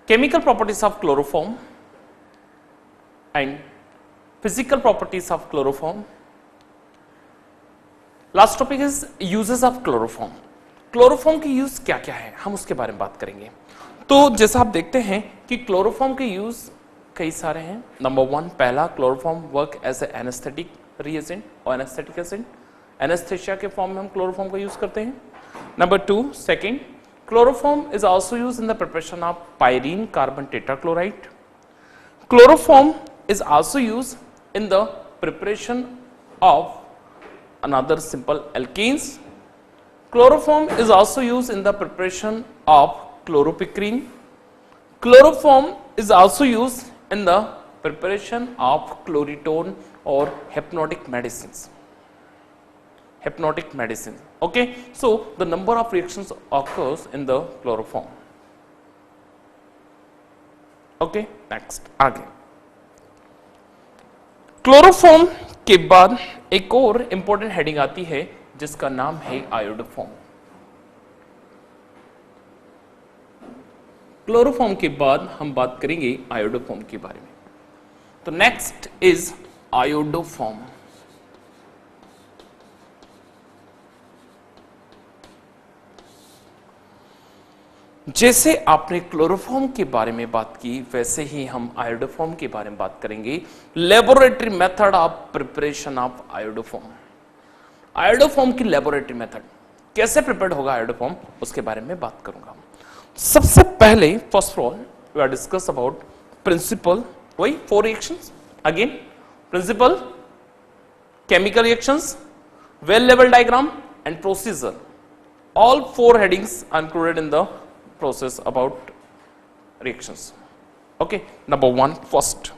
chemical properties of chloroform and physical properties of chloroform. Last topic is uses of chloroform. Chloroform की use क्या क्या है, हम उसके बारे में बात करेंगे। तो जैसा आप देखते हैं कि क्लोरोफॉर्म के यूज कई सारे हैं। नंबर 1, पहला, chloroform work as a anaesthetic reagent और एनेस्थेटिक एजेंट, एनेस्थेशिया के फॉर्म में हम क्लोरोफॉर्म का यूज करते हैं। Number 2, second, chloroform is also used in the preparation of pyrene carbon tetrachloride. Chloroform is also used in the preparation of another simple alkenes. Chloroform is also used in the preparation of chloropicrin. Chloroform is also used in the preparation of chloritone or hypnotic medicines. Hypnotic medicines. Okay, so the number of reactions occurs in the chloroform. Okay, next आगे। Chloroform के बाद एक और important heading आती है जिसका नाम है आयोडोफॉर्म। क्लोरोफॉर्म के बाद हम बात करेंगे आयोडोफॉर्म के बारे में। तो नेक्स्ट इज आयोडोफॉर्म। जैसे आपने क्लोरोफॉर्म के बारे में बात की वैसे ही हम आयोडोफॉर्म के बारे में बात करेंगे। Laboratory method of preparation of iodoform. Iodoform की लेबोरेटरी मेथड कैसे प्रिपेयर्ड होगा आयोडोफॉर्म, उसके बारे में बात करूंगा। सबसे पहले first of all we are discuss about principle, वही 4 reactions. Again principle, chemical reactions, well level diagram and procedure. All 4 headings are included in the process about reactions. Okay, number 1, first,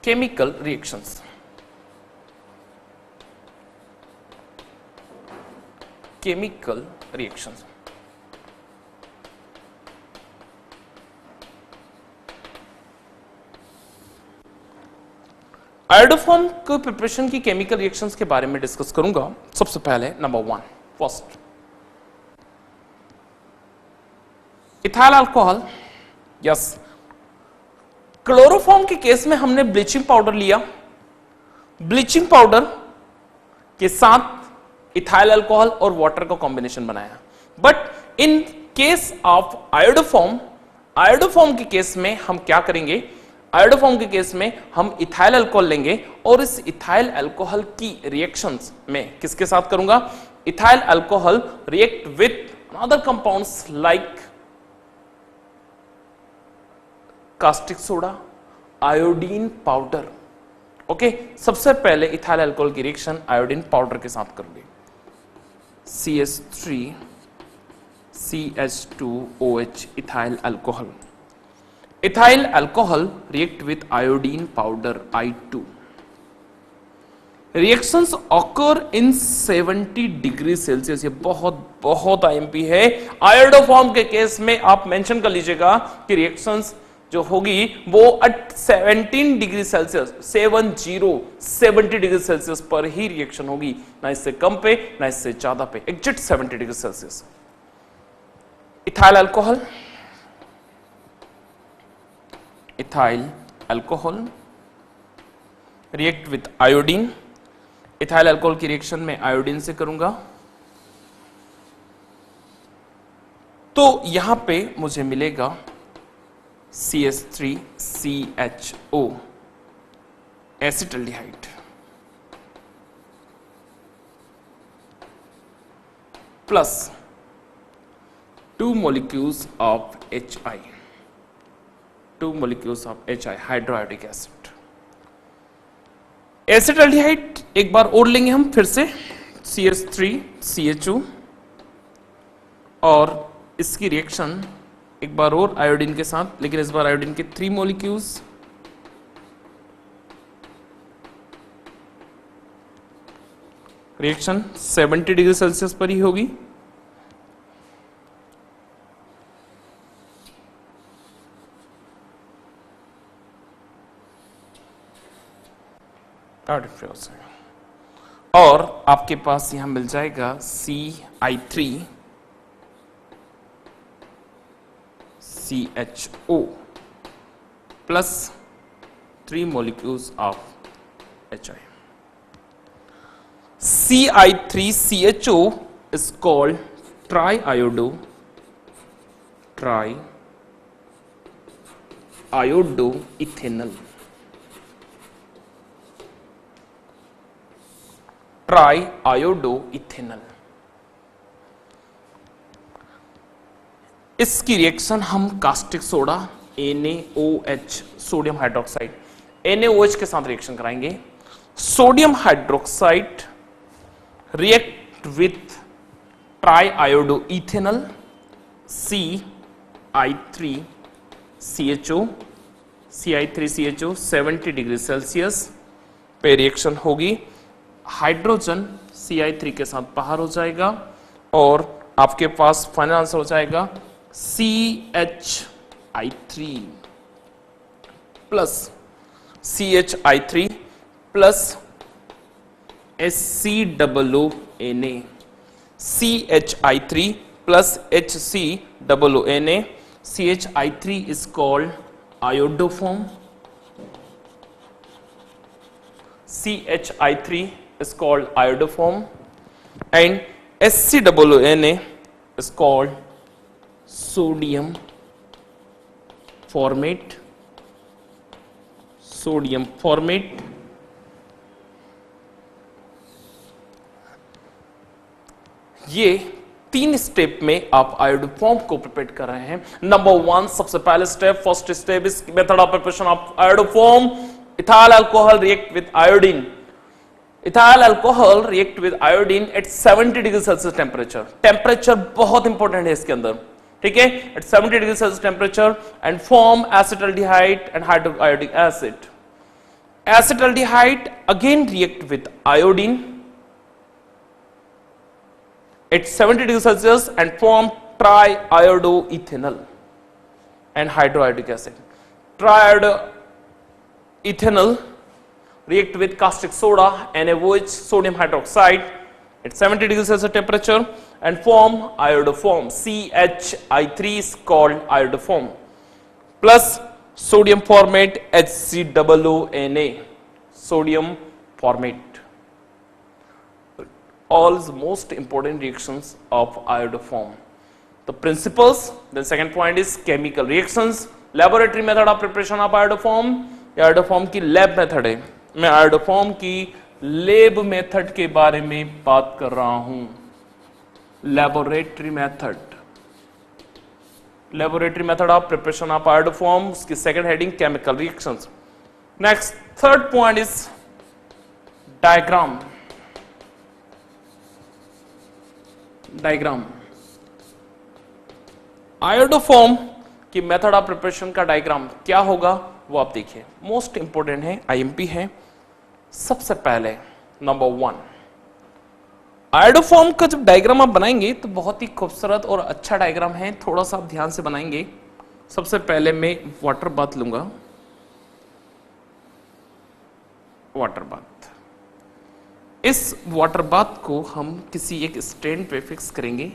chemical reactions. Chemical reactions. Iodoform को preparation की chemical reactions के बारे में discuss करूंगा। सबसे पहले number 1, first, ethyl alcohol. Yes, chloroform के case में हमने ब्लीचिंग पाउडर लिया, ब्लीचिंग पाउडर के साथ इथाइल अल्कोहल और वाटर का कॉम्बिनेशन बनाया। But in case of iodoform, iodoform के केस में हम क्या करेंगे, आयोडोफॉर्म के केस में हम इथाइल अल्कोहल लेंगे और इस इथाइल अल्कोहल की रिएक्शंस में किसके साथ करूंगा, ethyl alcohol react with other compounds like caustic soda, iodine powder. Okay, सबसे पहले इथाइल अल्कोहल की रिएक्शन आयोडीन पाउडर के साथ करोगे। CH3 CH2OH ethyl alcohol. Ethyl alcohol react with iodine powder I2. Reactions occur in 70 degree Celsius. ये बहुत IMP है। Iodoform के केस में आप मेंशन कर लीजिएगा कि रिएक्शंस जो होगी वो at 17 degree Celsius, 70 degree Celsius पर ही रिएक्शन होगी, ना इससे कम पे ना इससे ज्यादा पे, exact 70 degree Celsius. Ethyl alcohol, ethyl alcohol react with iodine. Ethyl alcohol की रिएक्शन में आयोडीन से करूंगा तो यहां पे मुझे मिलेगा CH3CHO acetaldehyde plus 2 molecules of HI, 2 molecules of HI, hydroiodic acid. Acetaldehyde एक बार और लेंगे हम फिर से, CH3CHO, और इसकी रिएक्शन एक बार और आयोडीन के साथ, लेकिन इस बार आयोडीन के 3 मॉलिक्यूल्स। रिएक्शन 70 डिग्री सेल्सियस पर ही होगी। और आपके पास यहां मिल जाएगा CI3 CHO plus 3 molecules of HI. Ci3CHO is called triiodoethanol. Triiodoethanol. इसकी रिएक्शन हम caustic soda NaOH sodium hydroxide NaOH के साथ रिएक्शन कराएंगे. Sodium hydroxide react with triiodoethanol Ci3CHO 70 degree Celsius पे रिएक्शन होगी. हाइड्रोजन Ci3 के साथ बाहर हो जाएगा और आपके पास फाइनल आंसर हो जाएगा CHI3 plus CHI3 plus HCOONA. CHI3 plus HCOONA. CHI3 is called iodoform. CHI3 is called iodoform and HCOONA is called sodium formate. Sodium formate. ये 3 स्टेप में आप आयोडोफॉर्म को प्रिपेयर कर रहे हैं. नंबर 1 सबसे पहले step, first step is method of preparation of iodoform. Ethyl alcohol react with iodine. Ethyl alcohol react with iodine at 70 degree Celsius temperature. Temperature बहुत इंपॉर्टेंट है इसके अंदर, ठीक है. At 70 degree Celsius temperature and form acetaldehyde and hydrochloric acid. Acetaldehyde again react with iodine at 70 degrees Celsius and form triiodoethanol and hydroiodic acid. Triiodoethanol react with caustic soda NaOH sodium hydroxide at 70 degrees Celsius temperature and form iodoform. CHI3 is called iodoform plus sodium formate HCOONA. Sodium formate. All is most important reactions of iodoform. The principles, then second point is chemical reactions. Laboratory method of preparation of iodoform. iodoform की lab method है. मैं iodoform की lab method के बारे में बात कर रहा हूं. Laboratory method. Laboratory method of preparation of iodoform. उसकी second heading chemical reactions. Next, third point is diagram. Diagram. Iodoform की मेथड ऑफ प्रिपरेशन का डायग्राम क्या होगा वो आप देखिए. मोस्ट इंपोर्टेंट है, आईएमपी है. सबसे पहले नंबर 1 आयोडोफॉर्म का जब डायग्राम आप बनाएंगे तो बहुत ही खूबसूरत और अच्छा डायग्राम है. थोड़ा सा आप ध्यान से बनाएंगे. सबसे पहले मैं वाटर बाथ लूंगा. Water bath. इस वाटर बाथ को हम किसी एक स्टैंड पे फिक्स करेंगे.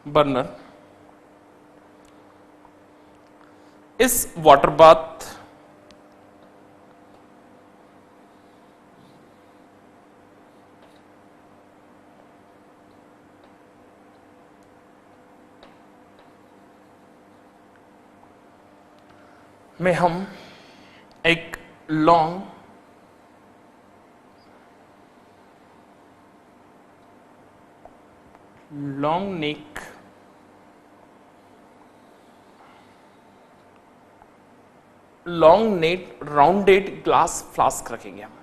बर्नर. इस वाटर बाथ में हम एक long neck long neck rounded glass flask रखेंगे हम।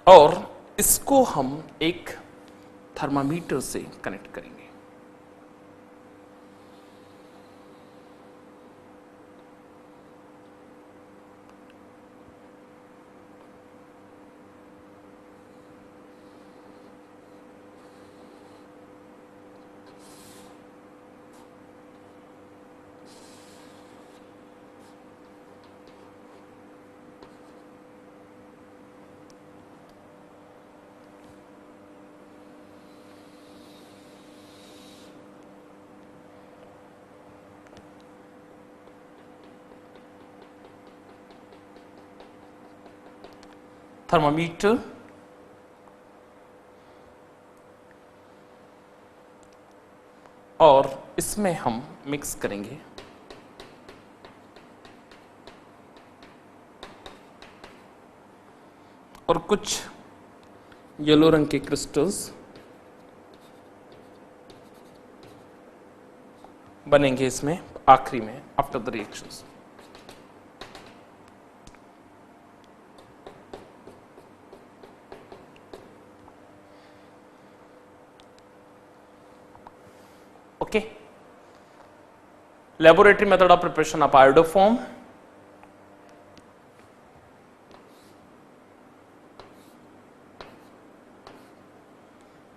और इसको हम एक थर्मामीटर से कनेक्ट करेंगे। थर्मामीटर और इसमें हम मिक्स करेंगे और कुछ येलो रंग के क्रिस्टल्स बनेंगे इसमें आखिरी में after the reactions. Okay, laboratory method of preparation of iodoform.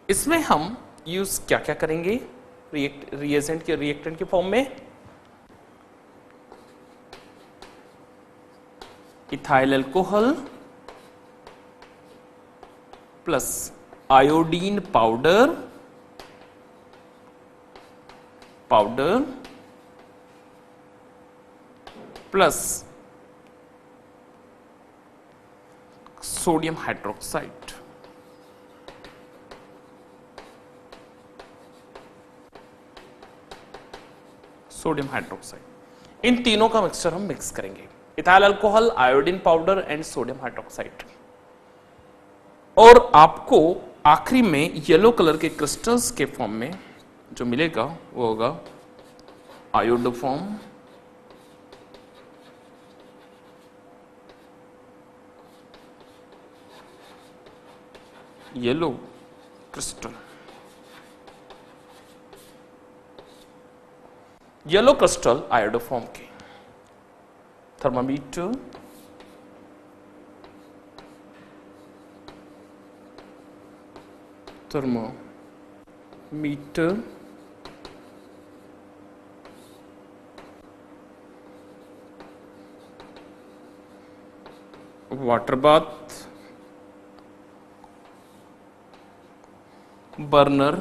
इसमें हम यूज क्या क्या करेंगे रिएजेंट के रिएक्टेंट के फॉर्म में? Ethyl alcohol plus iodine powder plus sodium hydroxide. Sodium hydroxide इन तीनों का मिक्सचर हम मिक्स करेंगे, ethyl alcohol, iodine powder and sodium hydroxide. और आपको आखिरी में येलो कलर के क्रिस्टल्स के फॉर्म में जो मिलेगा वो होगा iodoform, yellow crystal, yellow crystal iodoform के। Thermometer water bath, burner,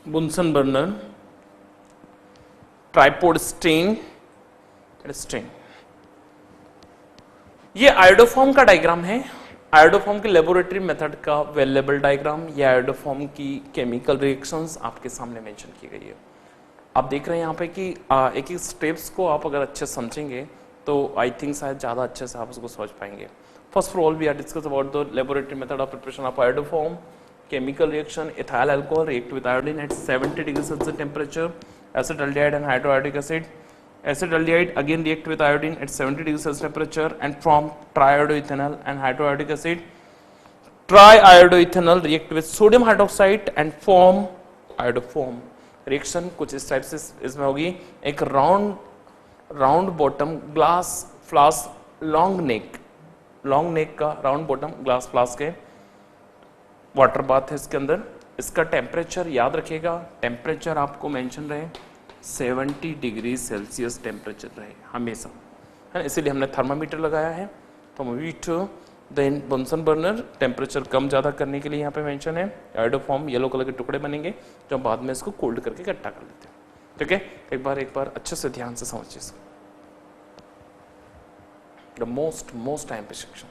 bunsen burner, tripod stand. ये आयोडोफॉर्म का डायग्राम है, आयोडोफॉर्म के लेबोरेटरी मेथड का अवेलेबल डायग्राम। ये आयोडोफॉर्म की केमिकल रिएक्शंस आपके सामने मेंशन की गई है। आप देख रहे हैं यहाँ पे कि एक एक स्टेप्स को आप अगर अच्छे समझेंगे तो आई थिंक शायद ज़्यादा अच्छे से आप उसको समझ पाएंगे। First of all, we are discuss about the laboratory method of preparation of iodoform. Chemical reaction: ethyl alcohol react with iodine at 70 degrees Celsius temperature. Acetaldehyde and hydroiodic acid. Acetaldehyde again react with iodine at 70 degrees Celsius temperature and form triiodoethanol and hydroiodic acid. Triiodoethanol react with sodium hydroxide and form iodoform. Reaction कुछ इस type से इसमें होगी। एक round bottom glass flask, long neck का round bottom glass flask है, water bath है इसके अंदर। इसका टेम्परेचर याद रखिएगा, टेम्परेचर आपको मेंशन रहे 70 डिग्री सेल्सियस टेम्परेचर रहे हमेशा, है ना, इसीलिए हमने थर्मामीटर लगाया है। थर्मामीटर, देन बुनसन बर्नर, टेम्परेचर कम ज़्यादा करने के लिए यहाँ पे मेंशन है। आयोडोफॉर्म येलो कलर के टुकड़े बनेंगे जो बाद में इसको कोल्ड करके इकट्ठा कर लेते हैं। ठीक है, एक बार अच्छे से ध्यान से समझिए इसको। द मोस्ट टाइम पे सेक्शन,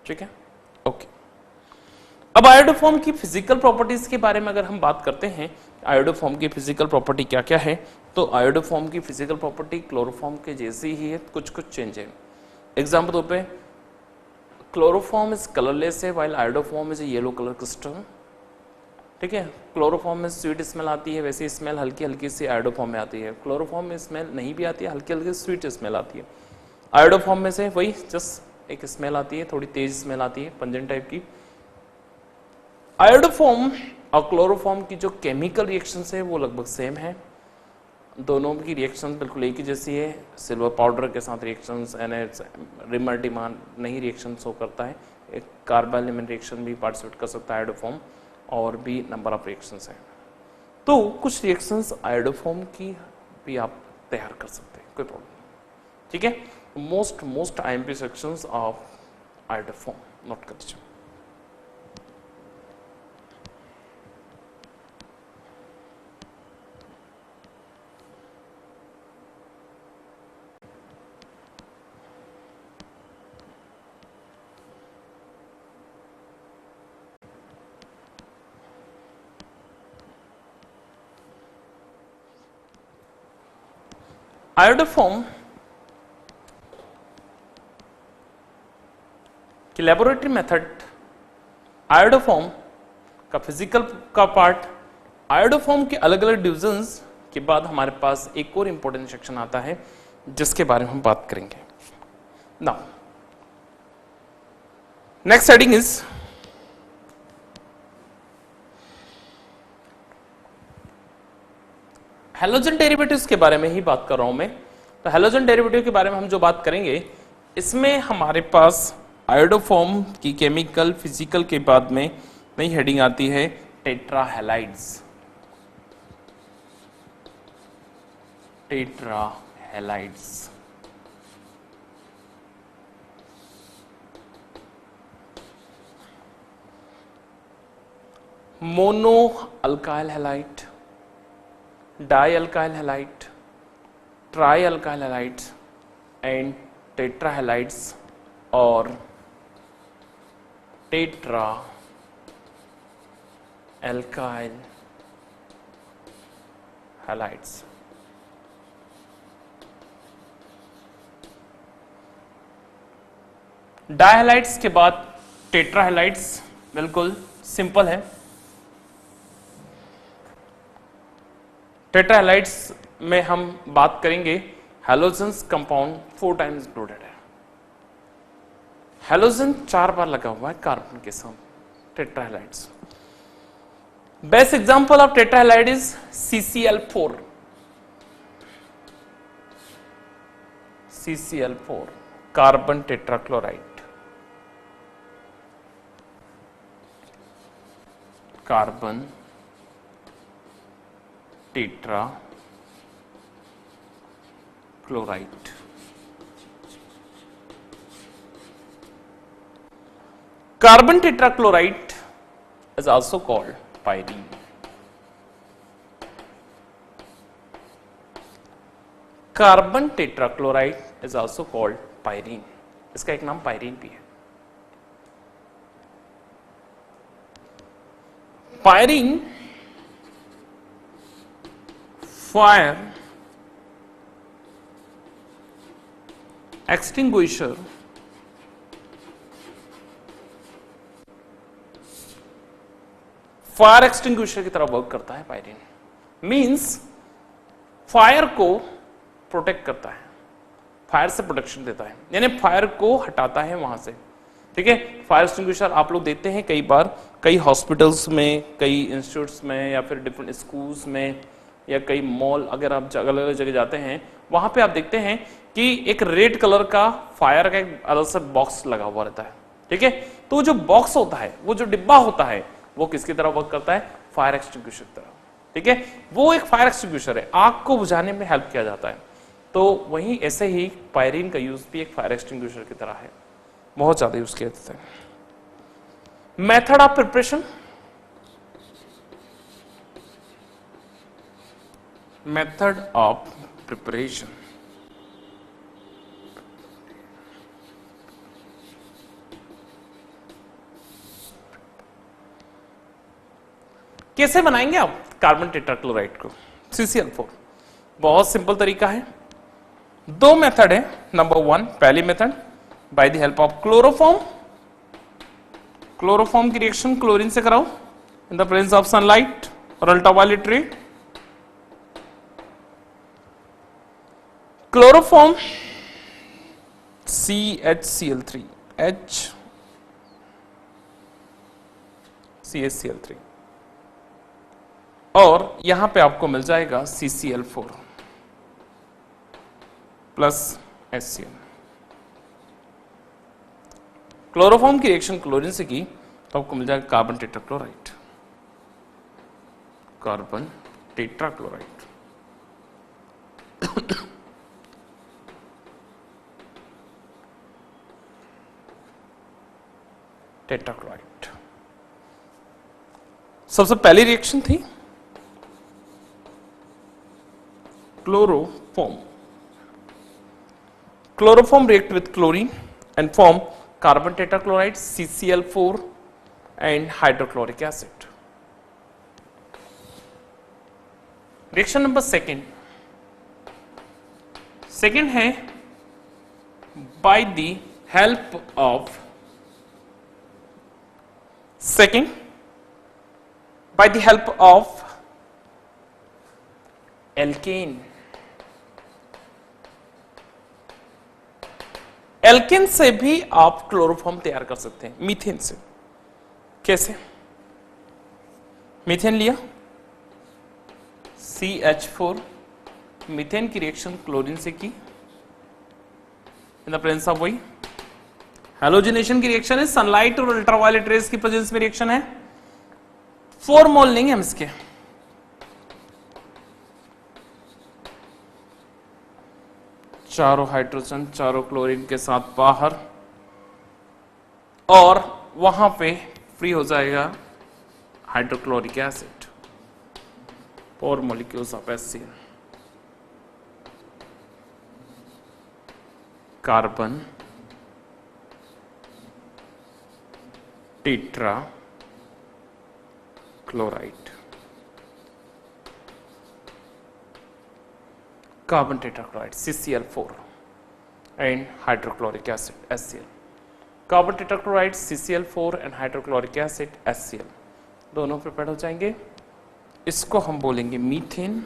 ठीक है, ओके। अब आयोडोफॉर्म की फिजिकल प्रॉपर्टीज के बारे में अगर हम बात करते हैं आयोडोफॉर्म की फिजिकल प्रॉपर्टी क्या क्या है। तो आयोडोफॉर्म की फिजिकल प्रॉपर्टी क्लोरोफॉर्म के जैसी ही है, कुछ कुछ चेंज है। एग्जाम्पल तौर पे क्लोरोफॉर्म इज कलरलेस है while iodoform is a yellow colour crystal. ठीक है, क्लोरोफॉर्म में स्वीट स्मेल आती है, वैसे स्मेल हल्की हल्की सी आयोडोफॉर्म में आती है। क्लोरोफॉर्म में स्मेल नहीं भी आती है, हल्की हल्की स्वीट स्मेल आती है। आयोडोफॉर्म में से वही जस्ट एक स्मेल आती है, थोड़ी तेज स्मेल आती है, पंजन टाइप की। आयोडोफॉर्म और क्लोरोफॉर्म की जो केमिकल रिएक्शंस है वो लगभग सेम है, दोनों की रिएक्शन बिल्कुल एक ही जैसी है। सिल्वर पाउडर के साथ रिएक्शंस रिमर डिमांड नहीं रिएक्शन शो करता है। एक कार्बन रिएक्शन भी पार्टिसिपेट कर सकता है आयोडोफॉर्म, और भी नंबर ऑफ रिएक्शंस हैं। तो कुछ रिएक्शंस आयोडोफॉर्म की भी आप तैयार कर सकते हैं, कोई प्रॉब्लम नहीं। ठीक है, most IMP sections of iodoform note कर लीजिए। आयोडोफॉर्म की लेबोरेटरी मेथड, आयोडोफॉर्म का फिजिकल का पार्ट, आयोडोफॉर्म के अलग अलग डिविजन्स के बाद हमारे पास एक और इंपॉर्टेंट सेक्शन आता है जिसके बारे में हम बात करेंगे। Now next heading is halogen derivatives के बारे में ही बात कर रहा हूं मैं। तो हैलोजन डेरिवेटिव के बारे में हम जो बात करेंगे, इसमें हमारे पास आयोडोफॉर्म की केमिकल फिजिकल के बाद में नई हेडिंग आती है tetrahalides. Tetrahalides mono alkyl halide, di alkyl halide, tri alkyl halides and tetrahalides और टेट्रा अल्काइल हैलाइड्स। डायहैलाइड्स के बाद टेट्राहैलाइड्स बिल्कुल सिंपल है। टेट्राहैलाइड्स में हम बात करेंगे हैलोजन्स कंपाउंड 4 टाइम्स इंक्लूडेड है। हैलोजन 4 बार लगा हुआ है कार्बन के साथ। Tetrahalides best example of tetrahalide is CCl4। CCl4 carbon tetrachloride, carbon tetra chloride. Carbon tetrachloride is also called pyrene. Carbon tetrachloride is also called pyrene. इसका एक नाम पायरीन भी है। Pyrene fire extinguisher fire extinguisher की तरह work करता है। Pyrene means fire को प्रोटेक्ट करता है, फायर से प्रोटेक्शन देता है, यानी फायर को हटाता है वहां से। ठीक है, फायर एक्सटिंग्विशर आप लोग देखते हैं कई बार, कई हॉस्पिटल्स में, कई इंस्टीट्यूट्स में, या फिर डिफरेंट स्कूल्स में, या कई मॉल, अगर आप अलग अलग जगह जाते हैं वहां पे आप देखते हैं कि एक रेड कलर का फायर का एक अलग सा बॉक्स लगा हुआ रहता है। ठीक है, तो जो बॉक्स होता है, वो जो डिब्बा होता है, वो किसकी तरह वर्क करता है? फायर एक्सटिंग्विशर की तरह। ठीक है, वो एक फायर एक्सटिंग्विशर है, आग को बुझाने में हेल्प किया जाता है। तो वहीं ऐसे ही पायरीन का यूज भी एक फायर एक्सटिंग्विशर की तरह है, बहुत ज्यादा यूज किया जाता है। Method of preparation, method of preparation कैसे बनाएंगे आप कार्बन टेट्राक्लोराइड को, CCl4? बहुत सिंपल तरीका है, दो मेथड है। नंबर 1, पहली method by the help of chloroform. Chloroform की रिएक्शन क्लोरीन से कराओ इन द प्रेजेंस ऑफ सनलाइट और अल्ट्रावायलेट रे। क्लोरोफॉर्म CHCl3 CHCl3 और यहां पे आपको मिल जाएगा CCl4 प्लस HCl। क्लोरोफॉर्म की रिएक्शन क्लोरीन से की तो आपको मिल जाएगा carbon tetrachloride, carbon tetrachloride. Tetrachloride सबसे पहली रिएक्शन थी chloroform. Chloroform react with chlorine and form carbon tetrachloride CCl4 and hydrochloric acid. Reaction number second है by the help of alkane. Alkane से भी आप क्लोरोफॉर्म तैयार कर सकते हैं, मीथेन से। कैसे? मीथेन लिया, CH4, मीथेन की रिएक्शन क्लोरीन से की इन द प्रेजेंस ऑफ वही हैलोजिनेशन की रिएक्शन है, सनलाइट और अल्ट्रावायलेट रेज की प्रेजेंस में रिएक्शन है। 4 मोल लेंगे हम इसके, चारों हाइड्रोजन चारों क्लोरीन के साथ बाहर, और वहां पे फ्री हो जाएगा hydrochloric acid, 4 molecules of HCl, carbon tetra chloride, carbon tetrachloride CCl4 and hydrochloric acid HCl। Carbon tetrachloride CCl4 and hydrochloric acid HCl दोनों प्रिपेयर हो जाएंगे। इसको हम बोलेंगे मीथेन,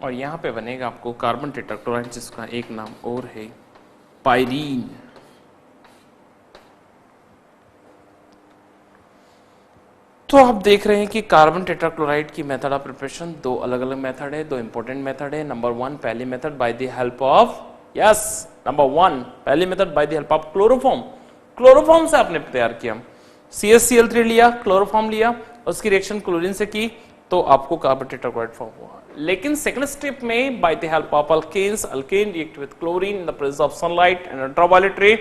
और यहां पे बनेगा आपको कार्बन टेट्राक्लोराइड जिसका एक नाम और है पायरीन। तो आप देख रहे हैं कि कार्बन टेट्राक्लोराइड की मेथड ऑफ प्रिपरेशन दो अलग अलग मेथड है, दो इंपॉर्टेंट मेथड है। नंबर 1 पहली method by the help of number 1 पहली method by the help of chloroform. Chloroform से आपने तैयार किया, CHCl3 लिया, क्लोरोफॉर्म लिया, उसकी रिएक्शन क्लोरीन से की तो आपको कार्बन टेट्राक्लोराइड फॉर्म हुआ। लेकिन सेकंड स्टेप में by the help of alkanes, alkane react with chlorine in the presence of sunlight and ultraviolet ray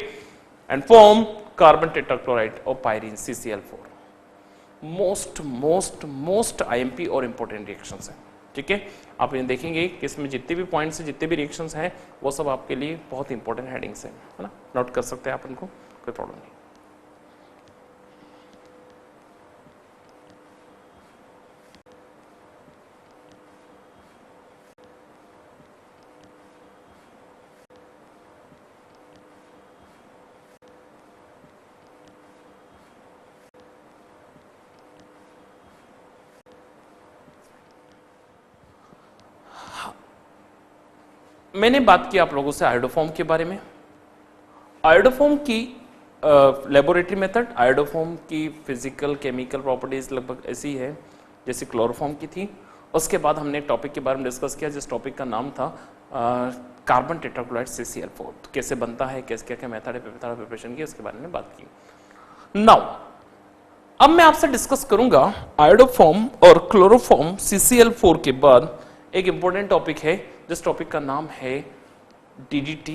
and form carbon tetrachloride और पायरीन CCl4। मोस्ट IMP और important reactions हैं, ठीक है। आप इन्हें देखेंगे कि इसमें जितने भी पॉइंट्स हैं, जितने भी रिएक्शंस हैं, वो सब आपके लिए बहुत इंपॉर्टेंट हेडिंग्स हैं, है ना, नोट कर सकते हैं आप इनको, कोई प्रॉब्लम नहीं। मैंने बात की आप लोगों से आयोडोफॉर्म के बारे में। आयोडोफॉर्म की लेबोरेटरी मेथड, आयोडोफॉर्म की फिजिकल केमिकल प्रॉपर्टीज लगभग ऐसी है जैसे क्लोरोफॉर्म की थी। उसके बाद हमने टॉपिक के बारे में डिस्कस किया जिस टॉपिक का नाम था कार्बन टेट्राक्लोराइड CCl4, तो कैसे बनता है, कैसे क्या क्या मेथड है प्रिपरेशन की, उसके बारे में बात की। नाउ अब मैं आपसे डिस्कस करूंगा आयोडोफॉर्म और क्लोरोफॉर्म CCl4 के बाद एक इंपॉर्टेंट टॉपिक है जिस टॉपिक का नाम है DDT,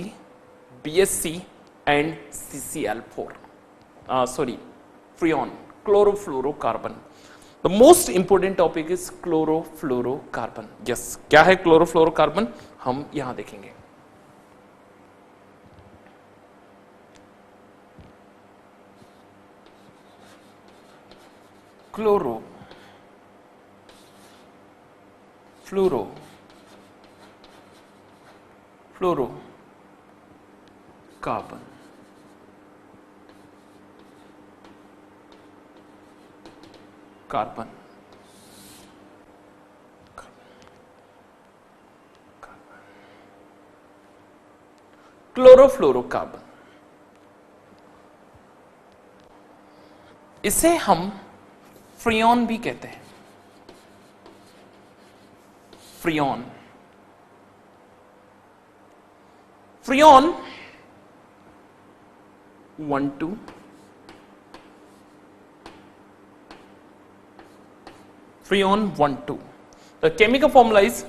BSC and CCl4, sorry freon, chlorofluorocarbon. The most important topic is chlorofluorocarbon. Yes, क्या है क्लोरोफ्लोरोकार्बन, हम यहां देखेंगे। क्लोरो फ्लोरो फ्लोरो कार्बन। कार्बन क्लोरोफ्लोरोकार्बन, इसे हम फ्रियोन भी कहते हैं। Freon Freon 1 2 Freon 1 2. The chemical formula is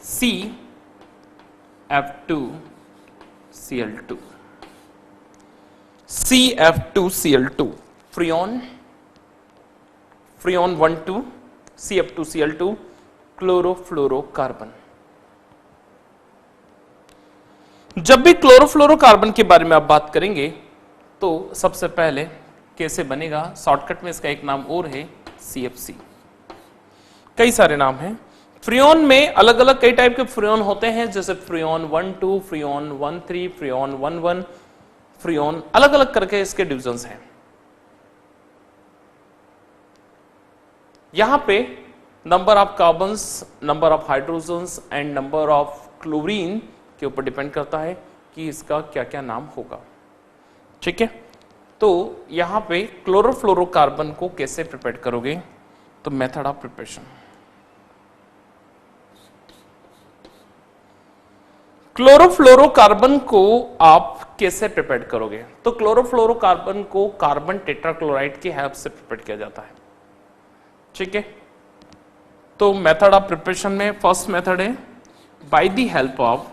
CF2Cl2. CF2Cl2. Freon 1 2 CF2Cl2 chlorofluorocarbon. जब भी क्लोरोफ्लोरोकार्बन के बारे में आप बात करेंगे तो सबसे पहले कैसे बनेगा, शॉर्टकट में इसका एक नाम और है CFC। कई सारे नाम हैं। फ्रियोन में अलग अलग कई टाइप के फ्रियोन होते हैं, जैसे फ्रियोन 1 2, फ्रियोन 1 3, फ्रियोन 1 1, फ्रियोन अलग अलग करके इसके डिविजन्स हैं। यहां पे number of carbons, number of hydrogens and number of chlorine के ऊपर डिपेंड करता है कि इसका क्या क्या नाम होगा। ठीक है, तो यहां पे क्लोरोफ्लोरोकार्बन को कैसे प्रिपेयर करोगे, तो मेथड ऑफ प्रिपरेशन। क्लोरोफ्लोरोकार्बन को आप कैसे प्रिपेयर करोगे, तो क्लोरोफ्लोरोकार्बन को कार्बन टेट्राक्लोराइड की हेल्प से प्रिपेयर किया जाता है। ठीक है, तो मेथड ऑफ प्रिपरेशन में फर्स्ट मेथड है by the help of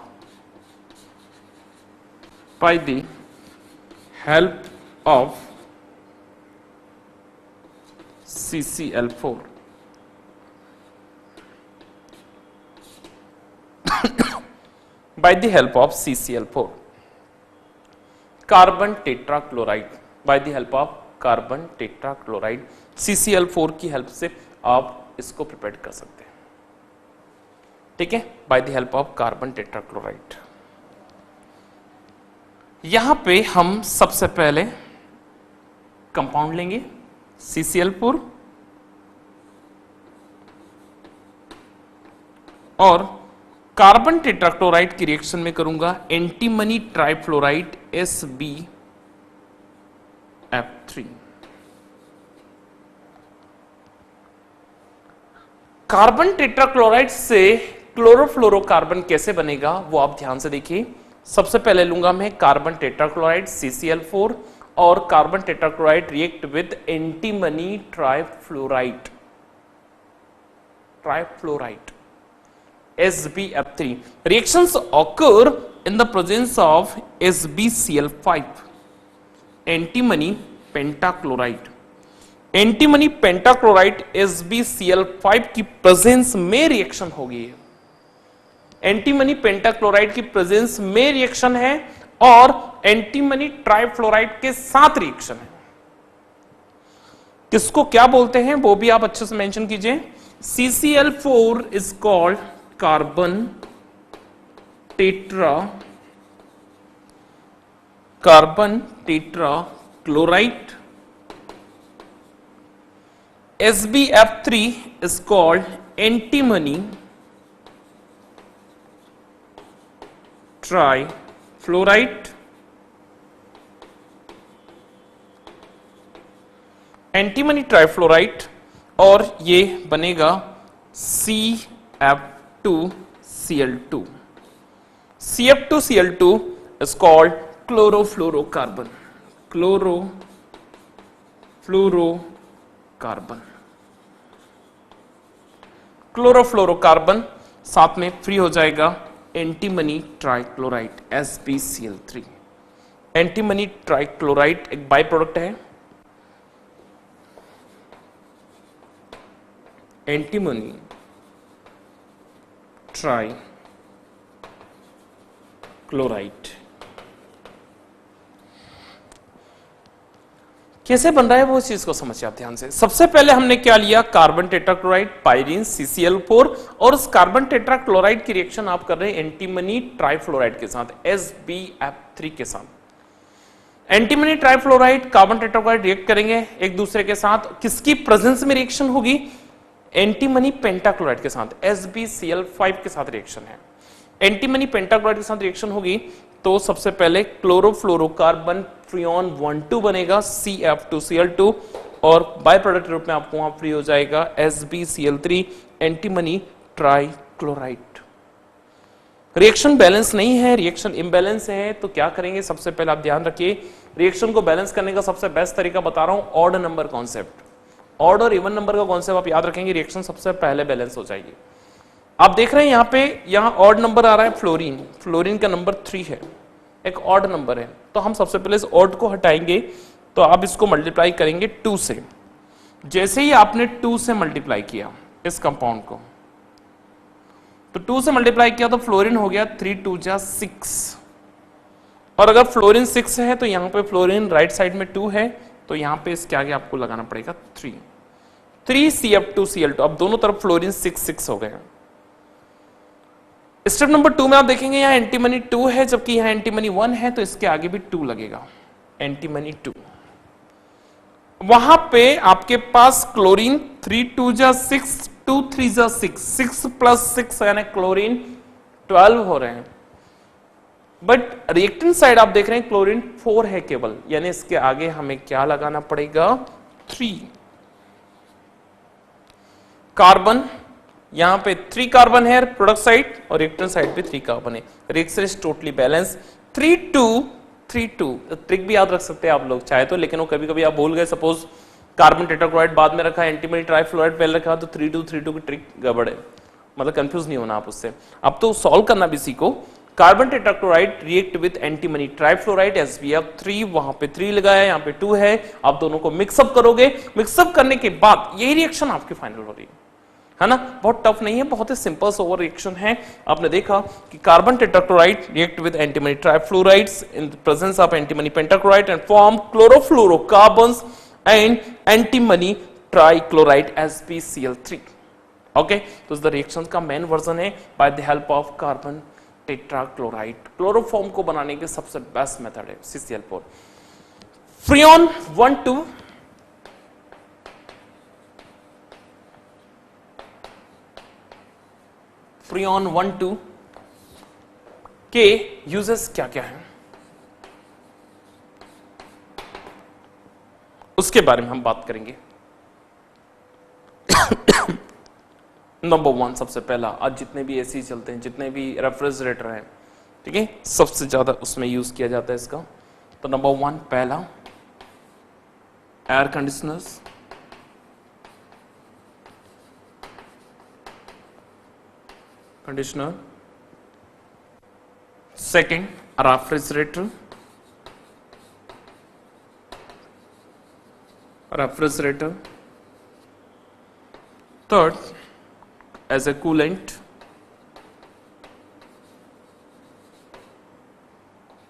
CCl4। by the help of CCl4, carbon tetrachloride, by the help of carbon tetrachloride, CCl4 की हेल्प से आप इसको प्रिपेयर कर सकते हैं। ठीक है, by the help of carbon tetrachloride. यहां पे हम सबसे पहले कंपाउंड लेंगे CCl4 और कार्बन टेट्राक्लोराइड की रिएक्शन में करूंगा antimony trifluoride SbF3। Carbon tetrachloride से क्लोरोफ्लोरोकार्बन कैसे बनेगा वो आप ध्यान से देखिए। सबसे पहले लूंगा मैं कार्बन टेट्राक्लोराइड CCl4 और carbon tetrachloride react with antimony trifluoride SbF3. Reactions occur in the presence of SbCl5, antimony pentachloride। Antimony pentachloride SbCl5 की प्रेजेंस में रिएक्शन होगी। एंटीमनी पेंटाक्लोराइड की प्रेजेंस में रिएक्शन है और एंटीमनी ट्राइफ्लोराइड के साथ रिएक्शन है। किसको क्या बोलते हैं वो भी आप अच्छे से मेंशन कीजिए। CCl4 is called carbon tetrachloride. SbF3 is called antimony trifluoride। Antimony trifluoride और ये बनेगा CF2Cl2। CF2Cl2 is called chlorofluorocarbon. Chlorofluorocarbon साथ में फ्री हो जाएगा antimony trichloride SbCl3। Antimony trichloride एक बाय प्रोडक्ट है एंटीमनी ट्राइक्लोराइड। कैसे बन रहा है वो चीज को समझिए आप ध्यान से। सबसे पहले हमने क्या लिया, कार्बन टेट्राक्लोराइड, पायरीन, CCl4, और उस कार्बन टेट्राक्लोराइड की रिएक्शन आप कर रहे हैं एंटीमनी ट्राइफ्लोराइड के साथ, SbF3 के साथ। Antimony trifluoride, carbon tetrachloride react करेंगे एक दूसरे के साथ, किसकी प्रेजेंस में रिएक्शन होगी, एंटीमनी पेंटाक्लोराइड के साथ, SbCl5 के साथ रिएक्शन है। एंटीमनी पेंटाक्लोराइड के साथ रिएक्शन होगी तो सबसे पहले क्लोरोफ्लोरोकार्बन फ्रियोन 1,2 बनेगा, CF2Cl2, और बाय प्रोडक्ट रूप में आपको वहां फ्री हो जाएगा SbCl3, antimony trichloride. Reaction balance नहीं है, रिएक्शन इम्बैलेंस है, तो क्या करेंगे, सबसे पहले आप ध्यान रखिए, रिएक्शन को बैलेंस करने का सबसे बेस्ट तरीका बता रहा हूं, ऑड नंबर कॉन्सेप्ट। ऑड और इवन नंबर का कॉन्सेप्ट आप याद रखेंगे, रिएक्शन सबसे पहले बैलेंस हो जाएगी। आप देख रहे हैं यहां पे, यहां ऑड नंबर आ रहा है फ्लोरीन, फ्लोरीन का नंबर 3 है, एक ऑड नंबर है, तो हम सबसे पहले इस ऑड को हटाएंगे, तो आप इसको मल्टीप्लाई करेंगे 2 से। जैसे ही आपने 2 से मल्टीप्लाई किया इस कंपाउंड को, तो 2 से मल्टीप्लाई किया तो फ्लोरीन हो गया 3 2 जा 6, और अगर फ्लोरीन 6 है तो यहां पे फ्लोरीन राइट साइड में 2 है, तो यहां पे इसके आगे आपको लगाना पड़ेगा 3 CF2Cl2। अब दोनों तरफ फ्लोरीन 6 6 हो गए। स्टेप नंबर 2 में आप देखेंगे यहां एंटीमनी 2 है, जबकि यहां एंटीमनी 1 है, तो इसके आगे भी 2 लगेगा, एंटीमनी 2। वहां पे आपके पास क्लोरीन 3 2 जा 6, 2 3 जा 6, 6 प्लस 6 यानी क्लोरीन 12 हो रहे हैं, बट रिएक्टेंट साइड आप देख रहे हैं क्लोरीन 4 है केवल, यानी इसके आगे हमें क्या लगाना पड़ेगा, 3। कार्बन, यहां पे 3 कार्बन है प्रोडक्ट साइड, और रिएक्टेंट साइड पे 3 कार्बन है, reaction is totally balance. 3 2 3 2, trick भी याद रख सकते हैं आप लोग चाहे तो, लेकिन वो कभी कभी आप भूल गए, सपोज कार्बन टेट्राक्लोराइड बाद में रखा है, एंटीमनी ट्राइफ्लोराइड पहले रखा, तो 3 2 3 2 की ट्रिक गड़बड़ है, मतलब कंफ्यूज नहीं होना आप उससे। अब तो सॉल्व करना भी सीखो। Carbon tetrachloride react with antimony trifluoride, SbF3, वहां पे 3 लगाया, यहां पे 2 है, आप दोनों को मिक्सअप करोगे, मिक्सअप करने के बाद यही रिएक्शन आपकी फाइनल हो रही है ना, बहुत टफ नहीं है, बहुत ही सिंपल सोवर रिएक्शन है। आपने देखा कि carbon tetrachloride react with antimony trifluorides in presence of antimony pentachloride and form chlorofluorocarbons and antimony trichloride SbCl3। Okay, तो इस द रिएक्शन का मेन वर्जन है by the help of carbon tetrachloride. Chloroform को बनाने के सबसे बेस्ट मेथड है CCl4। Freon 1,2 Freon 1,2 के यूजेस क्या क्या हैं उसके बारे में हम बात करेंगे। नंबर 1, सबसे पहला, आज जितने भी एसी चलते हैं, जितने भी रेफ्रिजरेटर हैं, ठीक है, सबसे ज्यादा उसमें यूज किया जाता है इसका। तो नंबर 1 पहला, air conditioners, conditioner. Second, refrigerator, refrigerator. Third, as a coolant.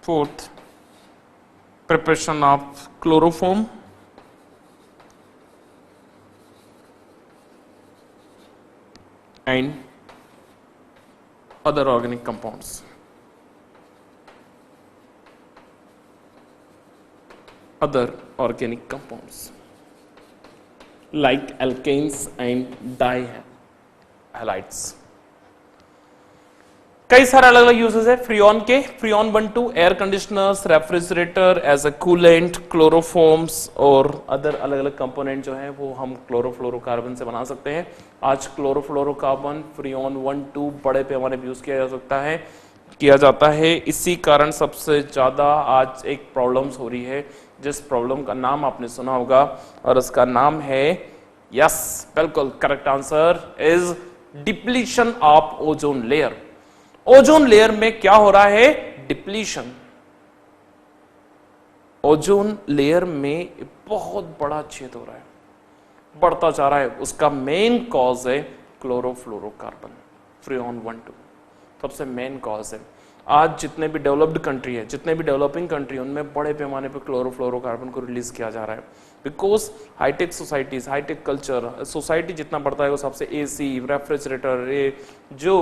Fourth, preparation of chloroform. And other organic compounds. Other organic compounds like alkanes and dihalides. कई सारे अलग अलग यूजेस है फ्रियोन के। Freon 1,2 air conditioners, refrigerator, as a coolant, chloroforms और other अलग अलग component जो है वो हम क्लोरोफ्लोरोकार्बन से बना सकते हैं। आज क्लोरोफ्लोरोकार्बन फ्रियोन 1,2 बड़े पैमाने पर यूज किया जाता है। इसी कारण सबसे ज्यादा आज एक प्रॉब्लम्स हो रही है, जिस प्रॉब्लम का नाम आपने सुना होगा और उसका नाम है, यस बिल्कुल correct answer is depletion of ozone layer. Ozone layer में क्या हो रहा है? डिप्लीशन। ओजोन लेयर में बहुत बड़ा छेद हो रहा है, बढ़ता जा रहा है। उसका मेन कॉज है क्लोरोफ्लोरोकार्बन, फ्रियोन 1,2 सबसे मेन कॉज है। आज जितने भी डेवलप्ड कंट्री है, जितने भी डेवलपिंग कंट्री है, उनमें बड़े पैमाने पे क्लोरोफ्लोरोकार्बन को रिलीज किया जा रहा है, because high tech societies, high tech culture, society जितना बढ़ता है वो सबसे एसी, रेफ्रिजरेटर, ये जो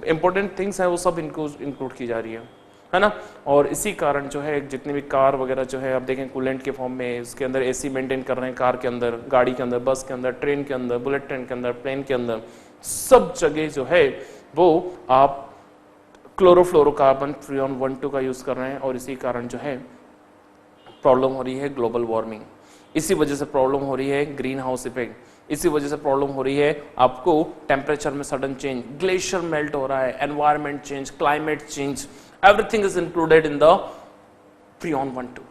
इंपॉर्टेंट थिंग्स हैं वो सब इनको इंक्लूड की जा रही है ना। और इसी कारण जो है जितनी भी कार वगैरह जो है आप देखें कूलेंट के फॉर्म में, उसके अंदर एसी मेंटेन कर रहे हैं, कार के अंदर, गाड़ी के अंदर, बस के अंदर, ट्रेन के अंदर, बुलेट ट्रेन के अंदर, प्लेन के अंदर, सब जगह जो है वो आप क्लोरोफ्लोरोकार्बन फ्रियोन 1,2 का यूज कर रहे हैं। और इसी कारण जो है प्रॉब्लम हो रही है ग्लोबल वार्मिंग, इसी वजह से प्रॉब्लम हो रही है ग्रीन हाउस इफेक्ट, इसी वजह से प्रॉब्लम हो रही है आपको टेम्परेचर में सडन चेंज, ग्लेशियर मेल्ट हो रहा है, environment change, climate change, everything is included in the Freon 1,2।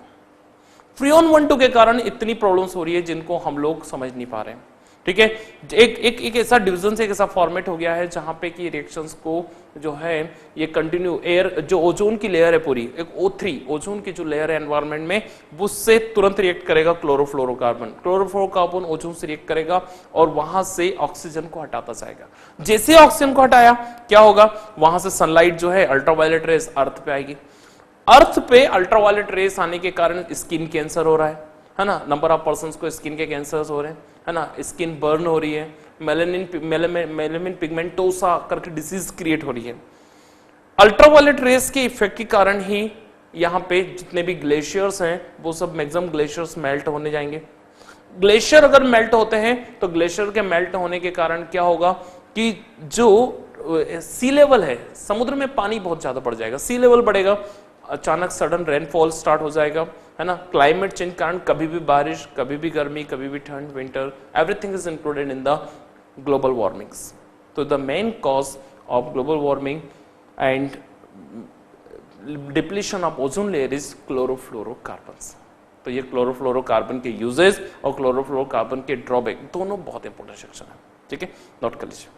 Freon 1,2 के कारण इतनी प्रॉब्लम्स हो रही है जिनको हम लोग समझ नहीं पा रहे हैं, ठीक है। एक ऐसा डिवीजन से एक ऐसा फॉर्मेट हो गया है जहां पे कि रिएक्शंस को जो है ये कंटिन्यू, एयर जो ओजोन की लेयर है पूरी, एक O3 ओजोन की जो लेयर है एनवायरनमेंट में, उससे तुरंत रिएक्ट करेगा क्लोरोफ्लोरोकार्बन, क्लोरोफ्लोरोकार्बन ओजोन से रिएक्ट करेगा और वहां से ऑक्सीजन को हटाता जाएगा। जैसे ऑक्सीजन को हटाया क्या होगा, वहां से सनलाइट जो है अल्ट्रावायलेट रेस अर्थ पे आएगी, अर्थ पे अल्ट्रावायलेट रेस आने के कारण स्किन कैंसर हो रहा है ना, नंबर ऑफ पर्संस को स्किन के कैंसर्स हो रहे हैं, है ना, स्किन बर्न हो रही है, मेलानिन पिगमेंटोसा करके डिसीज क्रिएट हो रही है। अल्ट्रावायलेट रेस के इफेक्ट के कारण ही यहाँ पे जितने भी ग्लेशियर्स हैं वो सब मैक्सिमम ग्लेशियर्स मेल्ट होने जाएंगे। ग्लेशियर अगर मेल्ट होते हैं तो ग्लेशियर के मेल्ट होने के कारण क्या होगा कि जो सी लेवल है, समुद्र में पानी बहुत ज्यादा बढ़ जाएगा, सी लेवल बढ़ेगा, अचानक सडन रेनफॉल स्टार्ट हो जाएगा, है ना। क्लाइमेट चेंज कारण कभी भी बारिश, कभी भी गर्मी, कभी भी ठंड, winter, everything is included in the global warmings. तो the main cause of global warming and depletion of ozone layer is chlorofluorocarbons. तो ये क्लोरोफ्लोरोकार्बन के यूजेस और क्लोरोफ्लोरोकार्बन के ड्रॉबैक दोनों बहुत इंपॉर्टेंट सेक्शन है, ठीक है, नोट कर लीजिए।